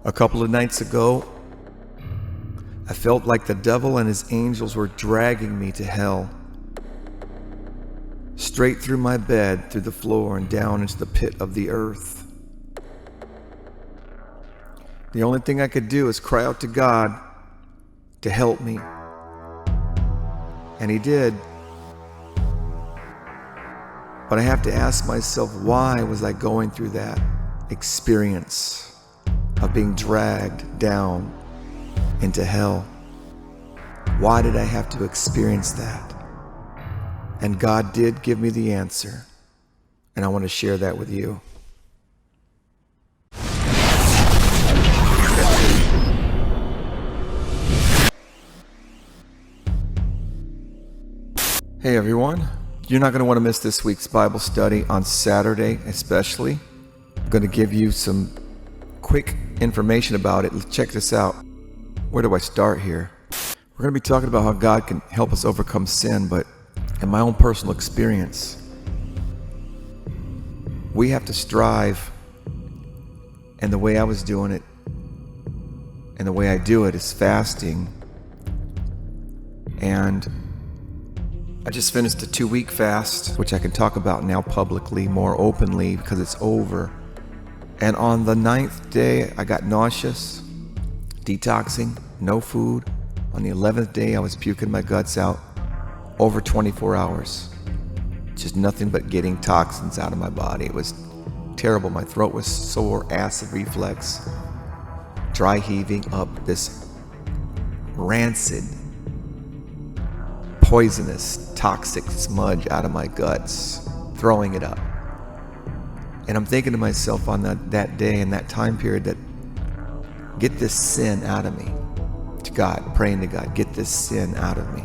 A couple of nights ago, I felt like the devil and his angels were dragging me to hell. Straight through my bed, through the floor, and down into the pit of the earth. The only thing I could do is cry out to God to help me. And He did. But I have to ask myself, why was I going through that experience of being dragged down into hell? Why did I have to experience that? And God did give me the answer, and I want to share that with you. Hey everyone, you're not going to want to miss this week's Bible study on Saturday especially. I'm going to give you some quick information about it. Let's check this out. Where do I start here? We're going to be talking about how God can help us overcome sin, but in my own personal experience, we have to strive, and the way I was doing it and the way I do it is fasting. And I just finished a 2-week fast, which I can talk about now publicly, more openly, because it's over. And on the 9th day, I got nauseous, detoxing, no food. On the 11th day, I was puking my guts out over 24 hours. Just nothing but getting toxins out of my body. It was terrible. My throat was sore, acid reflux, dry heaving up this rancid, poisonous, toxic smudge out of my guts, throwing it up. And I'm thinking to myself on that day and that time period that get this sin out of me, to God, praying to God, get this sin out of me.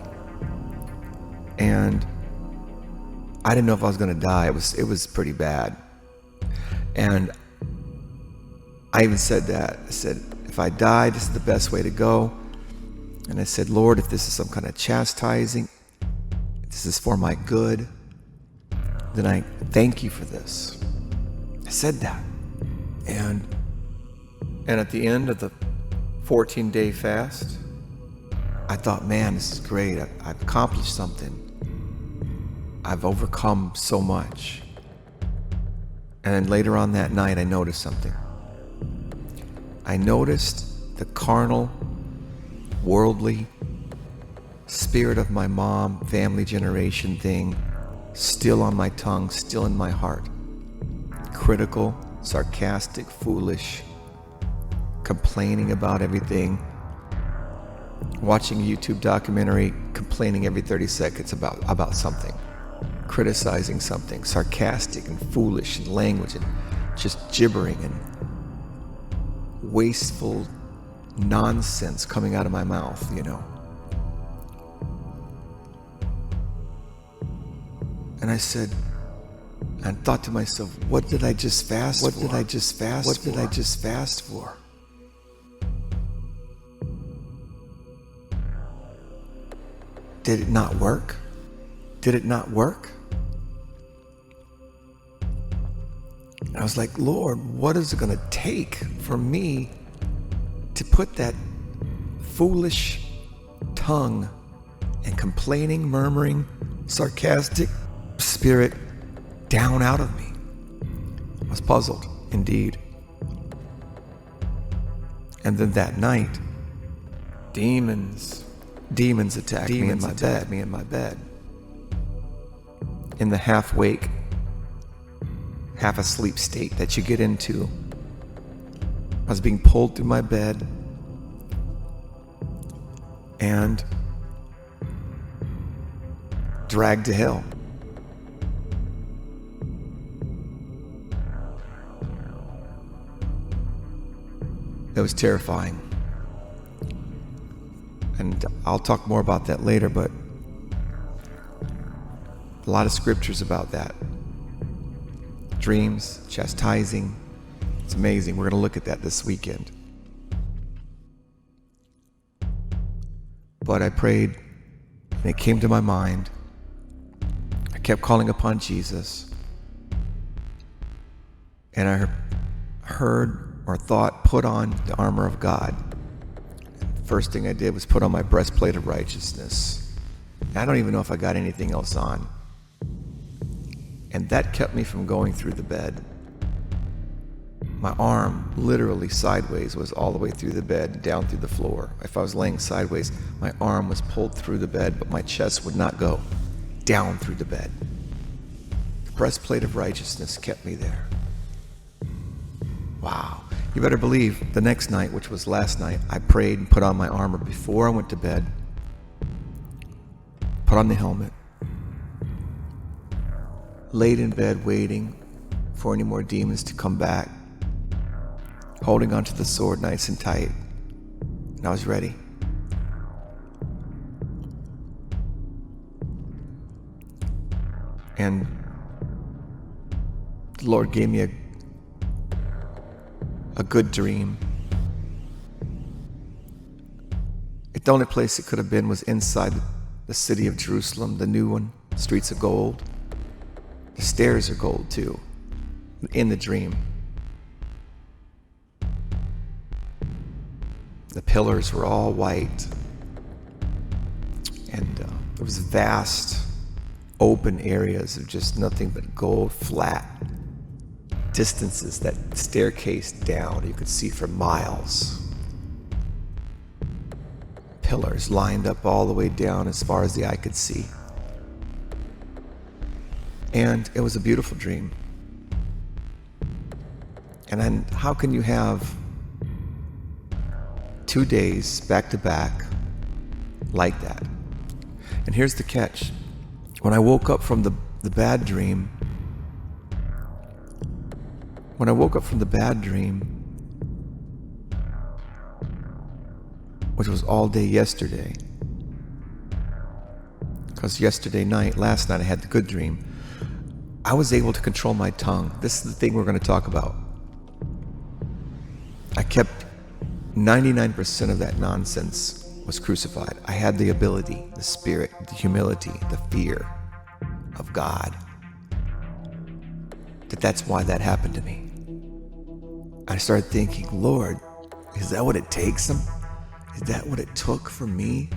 And I didn't know if I was going to die. It was pretty bad. And I even said that. I said, if I die, this is the best way to go. And I said, Lord, if this is some kind of chastising, this is for my good, then I thank you for this. I said that. And at the end of the 14-day fast, I thought, man, this is great. I've accomplished something. I've overcome so much. And then later on that night, I noticed something. I noticed the carnal, worldly spirit of my mom, family generation thing, still on my tongue, still in my heart. Critical, sarcastic, foolish, complaining about everything. Watching a YouTube documentary, complaining every 30 seconds about something. Criticizing something, sarcastic and foolish in language and just gibbering and wasteful nonsense coming out of my mouth, you know. And I said, and thought to myself, what did I just fast for? What did I just fast for? What did I just fast for? Did it not work? Did it not work? And I was like, Lord, what is it going to take for me to put that foolish tongue and complaining, murmuring, sarcastic spirit down out of me? I was puzzled, indeed. And then that night, demons attacked me in my bed. In the half-wake, half-asleep state that you get into. I was being pulled through my bed and dragged to hell. It was terrifying. And I'll talk more about that later, but a lot of scriptures about that. Dreams, chastising. It's amazing. We're going to look at that this weekend. But I prayed, and it came to my mind. I kept calling upon Jesus. And I heard or thought, put on the armor of God. First thing I did was put on my breastplate of righteousness. I don't even know if I got anything else on. And that kept me from going through the bed. My arm, literally sideways, was all the way through the bed, down through the floor. If I was laying sideways, my arm was pulled through the bed, but my chest would not go down through the bed. The breastplate of righteousness kept me there. Wow. You better believe the next night, which was last night, I prayed and put on my armor before I went to bed. Put on the helmet. Laid in bed waiting for any more demons to come back. Holding onto the sword nice and tight. And I was ready. And the Lord gave me a good dream. The only place it could have been was inside the city of Jerusalem, the new one, streets of gold. The stairs are gold too, in the dream. The pillars were all white, and there was vast open areas of just nothing but gold, flat distances that staircase down you could see for miles. Pillars lined up all the way down as far as the eye could see. And it was a beautiful dream. And then how can you have 2 days back to back like that? And here's the catch. When I woke up from the bad dream, which was all day yesterday, because last night I had the good dream, I was able to control my tongue. This is the thing we're going to talk about. I kept 99% of that nonsense was crucified. I had the ability, the spirit, the humility, the fear of God. That's why that happened to me. I started thinking, Lord, is that what it takes? Is that what it took for me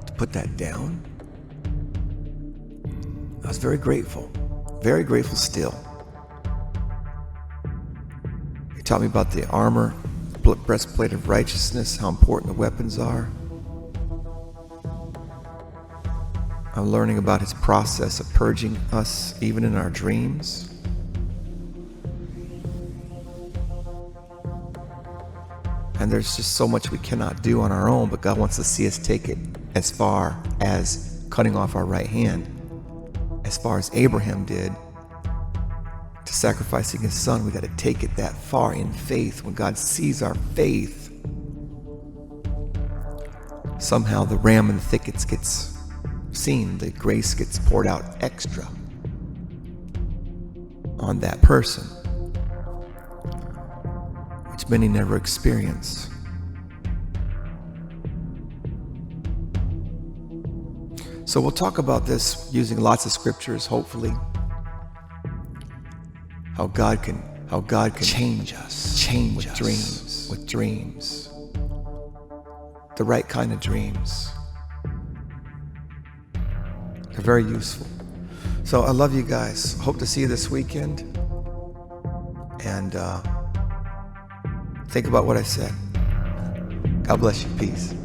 to put that down? I was very grateful still. He taught me about the armor, breastplate of righteousness, how important the weapons are. I'm learning about his process of purging us even in our dreams. And there's just so much we cannot do on our own, but God wants to see us take it as far as cutting off our right hand, as far as Abraham did to sacrificing his son. We got to take it that far in faith. When God sees our faith, somehow the ram in the thickets gets seen, the grace gets poured out extra on that person, which many never experience. So we'll talk about this using lots of scriptures, hopefully. How God can change us with dreams. The right kind of dreams. They're very useful. So I love you guys. Hope to see you this weekend. And think about what I said. God bless you. Peace.